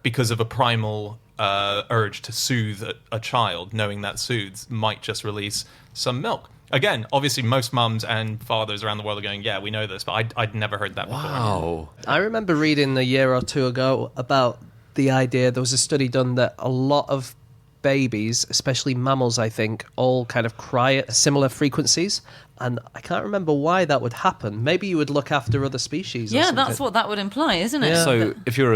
[SPEAKER 1] because of a primal urge to soothe a child, knowing that soothes, might just release some milk. Again, obviously, most mums and fathers around the world are going, yeah, we know this, but I'd never heard that before.
[SPEAKER 2] Wow.
[SPEAKER 4] I remember reading a year or two ago about the idea, there was a study done that a lot of babies, especially mammals, I think, all kind of cry at similar frequencies. And I can't remember why that would happen. Maybe you would look after other species.
[SPEAKER 3] Yeah,
[SPEAKER 4] or something.
[SPEAKER 3] that's what that would imply, isn't it?
[SPEAKER 4] Yeah.
[SPEAKER 2] So if you're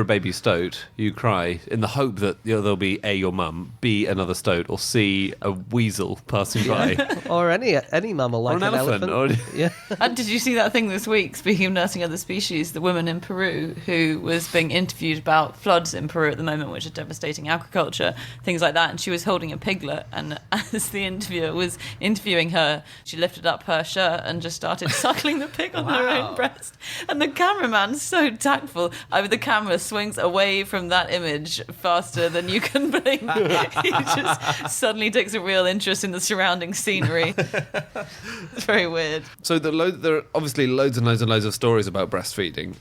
[SPEAKER 2] a baby stoat, you cry in the hope that there'll be A, your mum, B, another stoat, or C, a weasel passing by.
[SPEAKER 4] Or any mammal like
[SPEAKER 2] Or an elephant.
[SPEAKER 4] Yeah.
[SPEAKER 3] And did you see that thing this week, speaking of nursing other species, the woman in Peru who was being interviewed about floods in Peru at the moment, which are devastating agriculture, things like that, and she was holding a piglet, and as the interviewer was interviewing her, she lifted up her shirt and just started suckling the pig on her own breast. And the cameraman, so tactful, the camera swings away from that image faster than you can blink. He just suddenly takes a real interest in the surrounding scenery. It's very weird.
[SPEAKER 2] So there are obviously loads and loads and loads of stories about breastfeeding.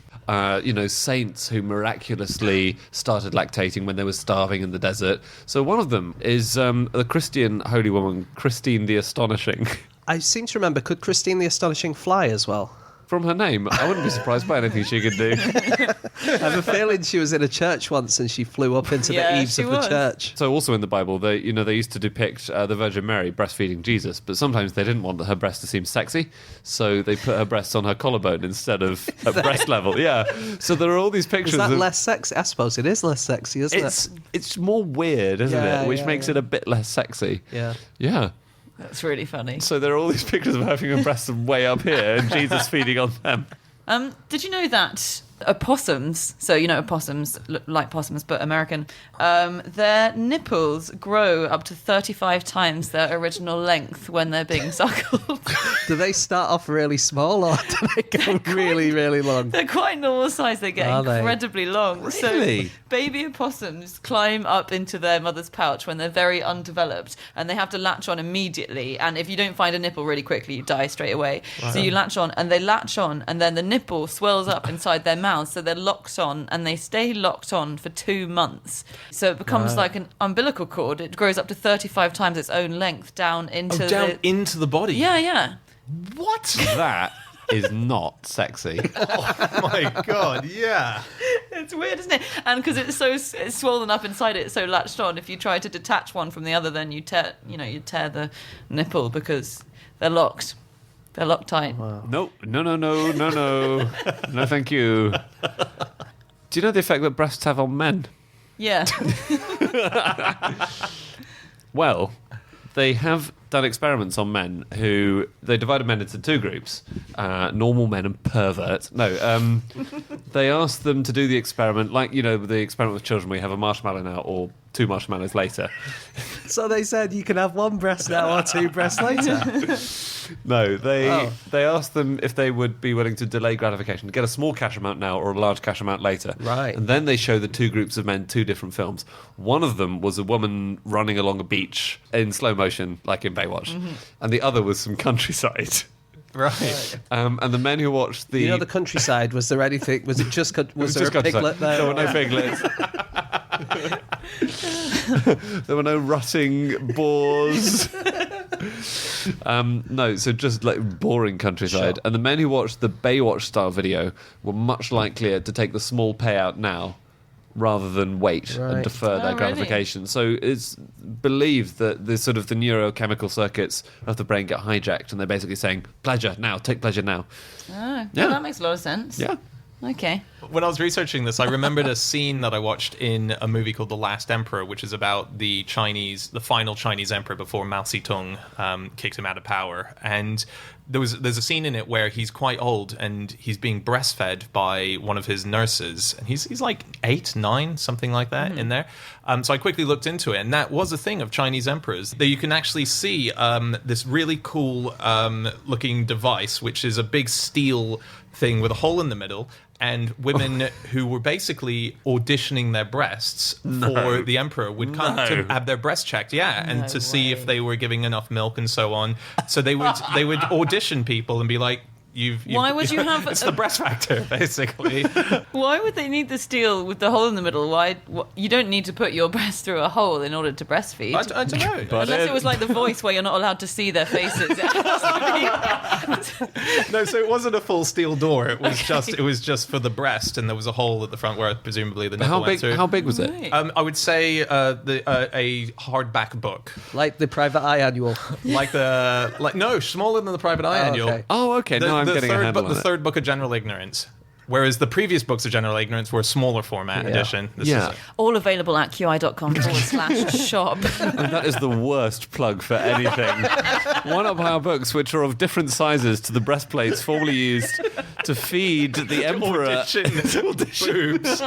[SPEAKER 2] Saints who miraculously started lactating when they were starving in the desert. So one of them is the Christian holy woman, Christine the Astonishing.
[SPEAKER 4] I seem to remember, could Christine the Astonishing fly as well?
[SPEAKER 2] From her name, I wouldn't be surprised by anything she could do.
[SPEAKER 4] I have a feeling she was in a church once and she flew up into
[SPEAKER 3] Yeah,
[SPEAKER 4] the eaves
[SPEAKER 3] she
[SPEAKER 4] of
[SPEAKER 3] was.
[SPEAKER 4] the church.
[SPEAKER 2] So also in the Bible, they used to depict the Virgin Mary breastfeeding Jesus, but sometimes they didn't want her breast to seem sexy, so they put her breasts on her collarbone instead of at breast level. Yeah. So there are all these pictures.
[SPEAKER 4] Is that
[SPEAKER 2] of,
[SPEAKER 4] less sexy? I suppose it is less sexy, isn't it?
[SPEAKER 2] it's more weird, isn't
[SPEAKER 4] Yeah,
[SPEAKER 2] it? Which
[SPEAKER 4] yeah,
[SPEAKER 2] makes
[SPEAKER 4] yeah.
[SPEAKER 2] it a bit less sexy.
[SPEAKER 4] Yeah.
[SPEAKER 2] Yeah.
[SPEAKER 3] That's really funny.
[SPEAKER 2] So there are all these pictures of having her breasts way up here and Jesus feeding on them.
[SPEAKER 3] Did you know that opossums, so opossums look like possums but American, their nipples grow up to 35 times their original length when they're being suckled.
[SPEAKER 4] Do they start off really small or do they go really, really long?
[SPEAKER 3] They're quite normal size. They get
[SPEAKER 4] Are they?
[SPEAKER 3] incredibly long.
[SPEAKER 2] Really?
[SPEAKER 3] So baby opossums climb up into their mother's pouch when they're very undeveloped, and they have to latch on immediately. And if you don't find a nipple really quickly, you die straight away. Wow. So you latch on, and they latch on, and then the nipple swells up inside their mouth, so they're locked on, and they stay locked on for 2 months. So it becomes like an umbilical cord. It grows up to 35 times its own length down into
[SPEAKER 1] into the body.
[SPEAKER 3] Yeah.
[SPEAKER 1] What?
[SPEAKER 2] That is not sexy.
[SPEAKER 1] Oh my god, yeah.
[SPEAKER 3] It's weird, isn't it? And because it's swollen up inside it, it's so latched on. If you try to detach one from the other, then you tear the nipple because they're locked. They're locked tight.
[SPEAKER 2] Wow. No. No, thank you. Do you know the effect that breasts have on men?
[SPEAKER 3] Yeah.
[SPEAKER 2] Well, they have done experiments on men who they divided men into 2 groups, normal men and perverts. No, they asked them to do the experiment, like the experiment with children, where you have a marshmallow now or 2 marshmallows later.
[SPEAKER 4] So they said you can have 1 breast now or 2 breasts later.
[SPEAKER 2] No, they asked them if they would be willing to delay gratification, to get a small cash amount now or a large cash amount later.
[SPEAKER 4] Right.
[SPEAKER 2] And then they show the 2 groups of men 2 different films. One of them was a woman running along a beach in slow motion, like in Baywatch, and the other was some countryside.
[SPEAKER 1] Right.
[SPEAKER 2] And the men who watched the
[SPEAKER 4] The countryside, was there anything? Was it just? Was there
[SPEAKER 2] just
[SPEAKER 4] a piglet there?
[SPEAKER 2] There were no piglets. There were no rutting boars. No, so just like boring countryside.
[SPEAKER 4] Sure.
[SPEAKER 2] And the men who watched the Baywatch style video were much likelier to take the small payout now rather than wait and
[SPEAKER 4] Right.
[SPEAKER 2] defer their
[SPEAKER 3] really?
[SPEAKER 2] gratification. So it's believed that the sort of the neurochemical circuits of the brain get hijacked, and they're basically saying, pleasure now, take pleasure now.
[SPEAKER 3] Oh,
[SPEAKER 2] Yeah.
[SPEAKER 3] well, that makes a lot of sense.
[SPEAKER 2] Yeah.
[SPEAKER 3] Okay.
[SPEAKER 1] When I was researching this, I remembered a scene that I watched in a movie called The Last Emperor, which is about the final Chinese emperor before Mao Zedong kicked him out of power. And there's a scene in it where he's quite old and he's being breastfed by one of his nurses. And he's like 8, 9, something like that in there. So I quickly looked into it, and that was a thing of Chinese emperors. That you can actually see this really cool looking device, which is a big steel thing with a hole in the middle, and women who were basically auditioning their breasts for the emperor would come to have their breasts checked, and to see if they were giving enough milk and so on. So they would audition people and be like,
[SPEAKER 3] Why would you have
[SPEAKER 1] it's the breast factor, basically.
[SPEAKER 3] Why would they need the steel with the hole in the middle? You don't need to put your breast through a hole in order to breastfeed.
[SPEAKER 1] I don't know.
[SPEAKER 3] Unless it was like The Voice, where you're not allowed to see their faces. It has to be-
[SPEAKER 1] No, so it wasn't a full steel door. It was just for the breast, and there was a hole at the front where presumably the nipple went through.
[SPEAKER 2] How big was it?
[SPEAKER 3] Right.
[SPEAKER 1] I would say a hardback book,
[SPEAKER 4] Like the Private Eye Annual.
[SPEAKER 1] no, smaller than the Private Eye Annual.
[SPEAKER 4] Okay.
[SPEAKER 2] Oh, okay. Now I'm getting a handle on
[SPEAKER 1] the
[SPEAKER 2] it.
[SPEAKER 1] third book of General Ignorance. Whereas the previous books of General Ignorance were a smaller format edition. This
[SPEAKER 2] Yeah.
[SPEAKER 1] is
[SPEAKER 3] All available at qi.com/shop.
[SPEAKER 2] And that is the worst plug for anything. Why not buy our books, which are of different sizes to the breastplates formerly used to feed the emperor?
[SPEAKER 1] audition boobs.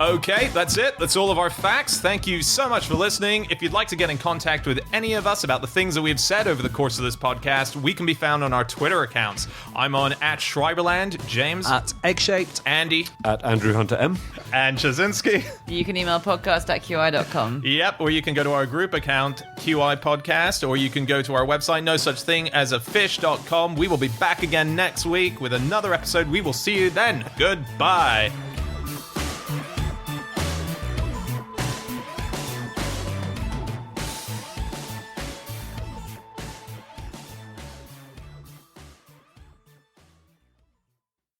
[SPEAKER 1] Okay, that's it. That's all of our facts. Thank you so much for listening. If you'd like to get in contact with any of us about the things that we've said over the course of this podcast, we can be found on our Twitter accounts. I'm on @Schreiberland, James,
[SPEAKER 4] At Egg-Shaped.
[SPEAKER 1] Andy,
[SPEAKER 2] At Andrew Hunter M.
[SPEAKER 1] and Chazinski.
[SPEAKER 3] You can email podcast@qi.com.
[SPEAKER 1] Yep, or you can go to our group account, QI Podcast, or you can go to our website, no such thing as a fish.com. We will be back again next week with another episode. We will see you then. Goodbye.